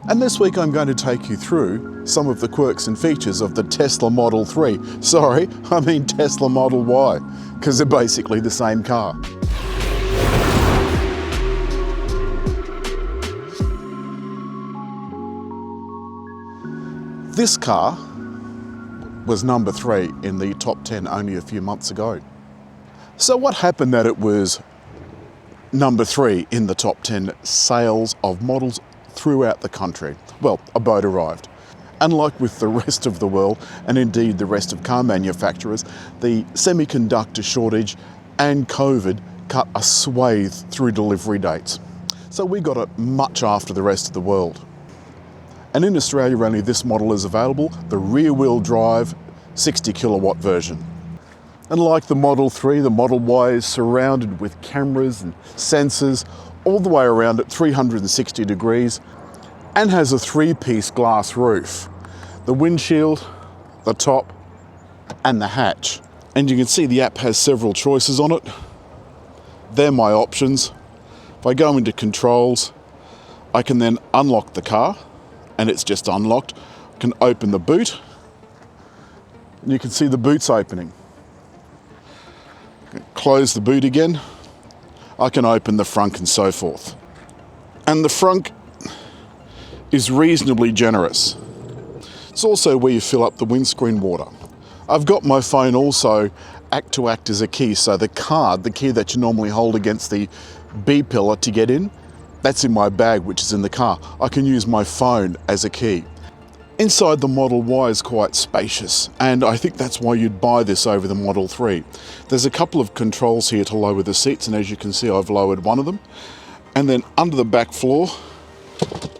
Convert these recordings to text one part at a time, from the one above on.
And this week I'm going to take you through some of the quirks and features of the Tesla Model 3. Sorry, I mean Tesla Model Y, because they're basically the same car. This car was number 3 in the top 10 only a few months ago. So what happened that it was number 3 in the top 10 sales of models throughout the country? Well, a boat arrived. Unlike with the rest of the world, and indeed the rest of car manufacturers, the semiconductor shortage and COVID cut a swathe through delivery dates. So we got it much after the rest of the world. And in Australia only this model is available, the rear-wheel drive 60 kilowatt version. And like the Model 3, the Model Y is surrounded with cameras and sensors all the way around at 360 degrees and has a 3-piece glass roof. The windshield, the top and the hatch. And you can see the app has several choices on it. They're my options. If I go into controls, I can then unlock the car and it's just unlocked. I can open the boot and you can see the boot's opening. Close the boot again, I can open the frunk and so forth. And the frunk is reasonably generous. It's also where you fill up the windscreen water. I've got my phone also act as a key, so the card, the key that you normally hold against the B pillar to get in, that's in my bag which is in the car. I can use my phone as a key. Inside the Model Y is quite spacious, and I think that's why you'd buy this over the Model 3. There's a couple of controls here to lower the seats, and as you can see I've lowered one of them. And then under the back floor,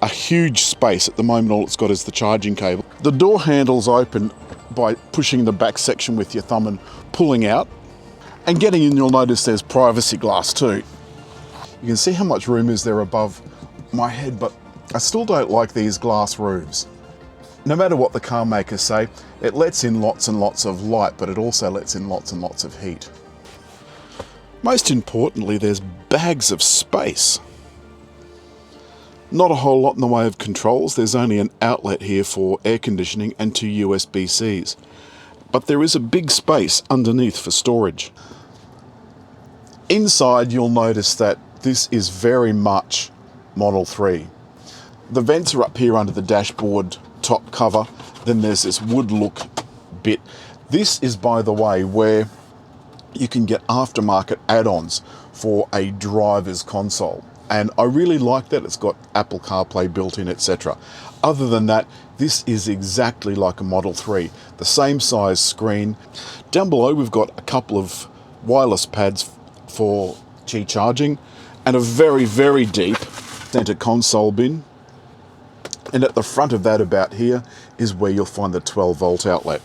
a huge space. At the moment all it's got is the charging cable. The door handles open by pushing the back section with your thumb and pulling out. And getting in, you'll notice there's privacy glass too. You can see how much room is there above my head, but I still don't like these glass roofs. No matter what the car makers say, it lets in lots and lots of light, but it also lets in lots and lots of heat. Most importantly, there's bags of space. Not a whole lot in the way of controls. There's only an outlet here for air conditioning and 2 USB-Cs. But there is a big space underneath for storage. Inside, you'll notice that this is very much Model 3. The vents are up here under the dashboard top cover. Then there's this wood look bit. This is, by the way, where you can get aftermarket add-ons for a driver's console. And I really like that. It's got Apple CarPlay built in, etc. Other than that, this is exactly like a Model 3. The same size screen. Down below we've got a couple of wireless pads for Qi charging and a very, very deep center console bin. And at the front of that about here is where you'll find the 12-volt outlet.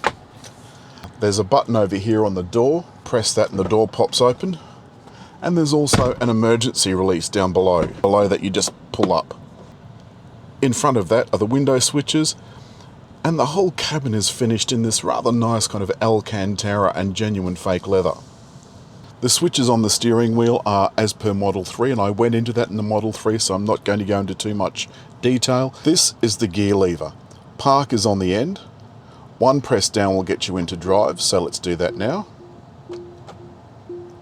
There's a button over here on the door. Press that and the door pops open. And there's also an emergency release down below. Below that you just pull up. In front of that are the window switches. And the whole cabin is finished in this rather nice kind of Alcantara and genuine fake leather. The switches on the steering wheel are as per Model 3, and I went into that in the Model 3, so I'm not going to go into too much detail. This is the gear lever. Park is on the end. One press down will get you into drive, so let's do that now.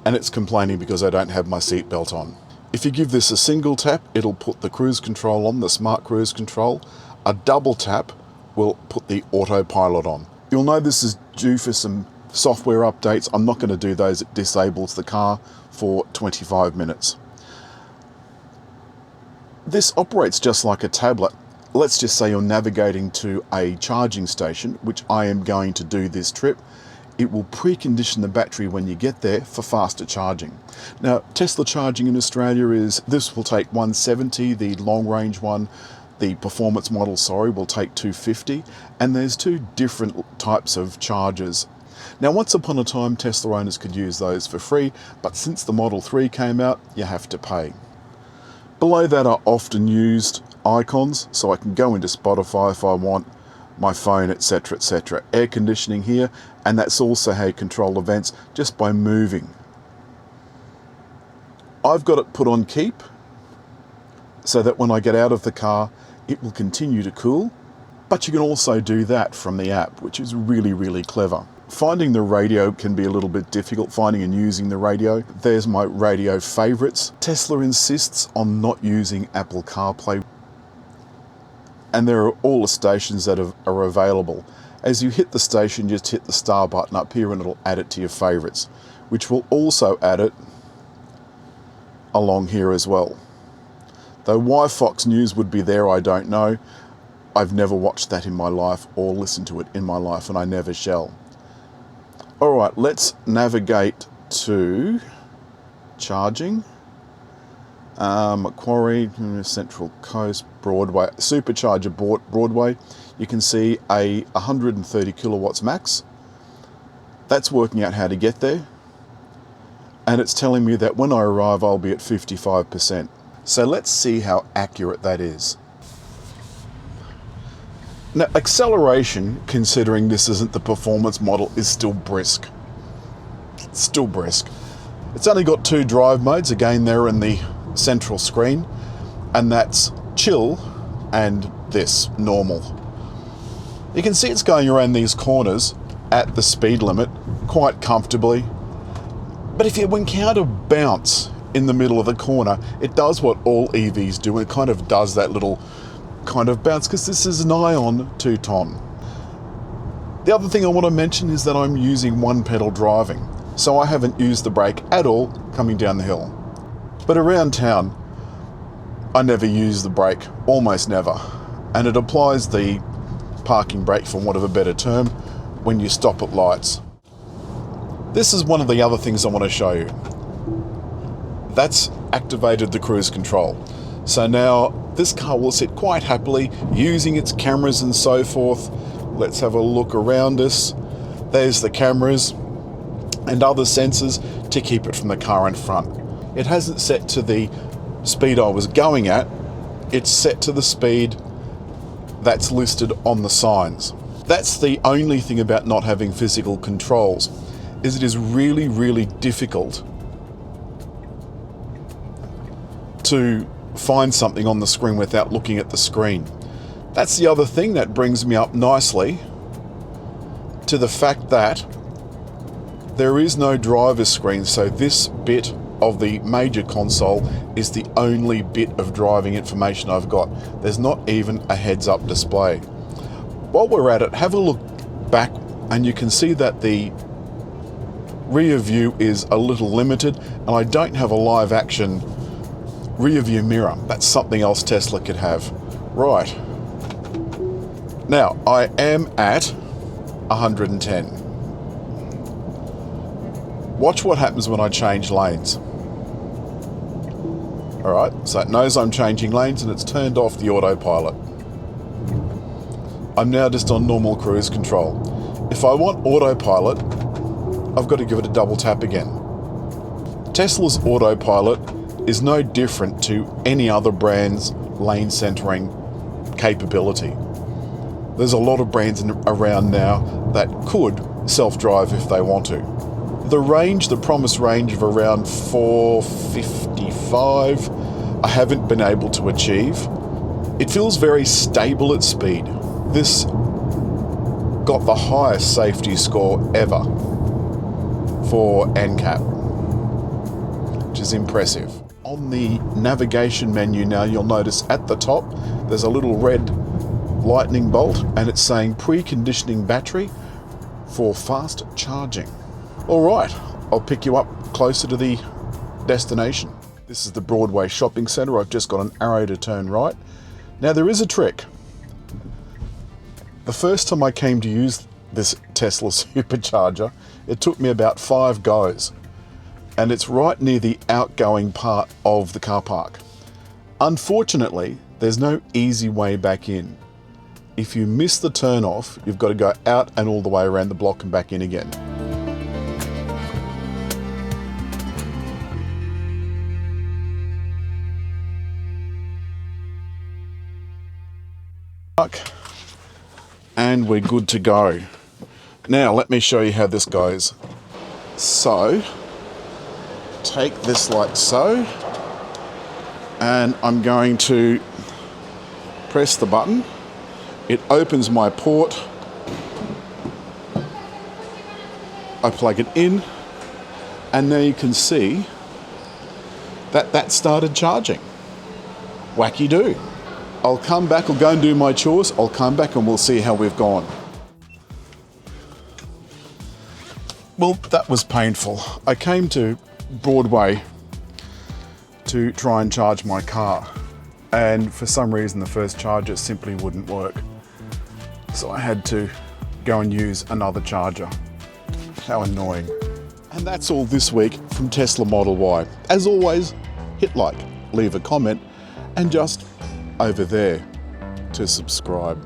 And it's complaining because I don't have my seatbelt on. If you give this a single tap, it'll put the cruise control on, the smart cruise control. A double tap will put the autopilot on. You'll know this is due for some software updates. I'm not going to do those. It disables the car for 25 minutes. This operates just like a tablet. Let's just say you're navigating to a charging station, which I am going to do this trip. It will precondition the battery when you get there for faster charging. Now, Tesla charging in Australia this will take 170, the long range one, the performance model, will take 250, and there's 2 different types of chargers. Now, once upon a time, Tesla owners could use those for free, but since the Model 3 came out, you have to pay. Below that are often used icons, so I can go into Spotify if I want, my phone, etc, etc. Air conditioning here, and that's also how you control events, just by moving. I've got it put on keep, so that when I get out of the car, it will continue to cool. But you can also do that from the app, which is really, really clever. Finding the radio can be a little bit difficult, finding and using the radio. There's my radio favorites. Tesla insists on not using Apple CarPlay. And there are all the stations that are available. As you hit the station, just hit the star button up here and it'll add it to your favorites, which will also add it along here as well. Though why Fox News would be there, I don't know. I've never watched that in my life or listened to it in my life, and I never shall. All right, let's navigate to charging. Macquarie, Central Coast, Broadway, Supercharger Broadway. You can see a 130 kilowatts max. That's working out how to get there. And it's telling me that when I arrive, I'll be at 55%. So let's see how accurate that is. Now, acceleration, considering this isn't the performance model, is still brisk. It's still brisk. It's only got 2 drive modes, again they're in the central screen, and that's chill and this, normal. You can see it's going around these corners at the speed limit quite comfortably. But if you encounter bounce in the middle of the corner, it does what all EVs do. It kind of does that little kind of bounce because this is an ion 2-ton. The other thing I want to mention is that I'm using one pedal driving, so I haven't used the brake at all coming down the hill. But around town, I never use the brake, almost never, and it applies the parking brake, for want of a better term, when you stop at lights. This is one of the other things I want to show you. That's activated the cruise control. So now this car will sit quite happily using its cameras and so forth. Let's have a look around us. There's the cameras and other sensors to keep it from the car in front. It hasn't set to the speed I was going at. It's set to the speed that's listed on the signs. That's the only thing about not having physical controls, is it is really, really difficult to find something on the screen without looking at the screen. That's the other thing that brings me up nicely to the fact that there is no driver's screen, so this bit of the major console is the only bit of driving information I've got. There's not even a heads-up display. While we're at it, have a look back and you can see that the rear view is a little limited, and I don't have a live action rear view mirror. That's something else Tesla could have. Right. Now, I am at 110. Watch what happens when I change lanes. Alright, so it knows I'm changing lanes and it's turned off the autopilot. I'm now just on normal cruise control. If I want autopilot, I've got to give it a double tap again. Tesla's autopilot is no different to any other brand's lane centering capability. There's a lot of brands around now that could self-drive if they want to. The range, the promised range of around 455, I haven't been able to achieve. It feels very stable at speed. This got the highest safety score ever for NCAP, which is impressive. On the navigation menu now, you'll notice at the top there's a little red lightning bolt and it's saying preconditioning battery for fast charging. Alright, I'll pick you up closer to the destination. This is the Broadway shopping centre. I've just got an arrow to turn right. Now there is a trick. The first time I came to use this Tesla Supercharger, it took me about 5 goes. And it's right near the outgoing part of the car park. Unfortunately, there's no easy way back in. If you miss the turn off, you've got to go out and all the way around the block and back in again. And we're good to go. Now let me show you how this goes. So, take this like so, and I'm going to press the button, it opens my port, I plug it in, and there you can see that started charging. Wacky do. I'll come back, I'll go and do my chores, I'll come back and we'll see how we've gone. Well, that was painful. I came to Broadway to try and charge my car, and for some reason the first charger simply wouldn't work. So I had to go and use another charger. How annoying. And that's all this week from Tesla Model Y. As always, hit like, leave a comment, and just over there to subscribe.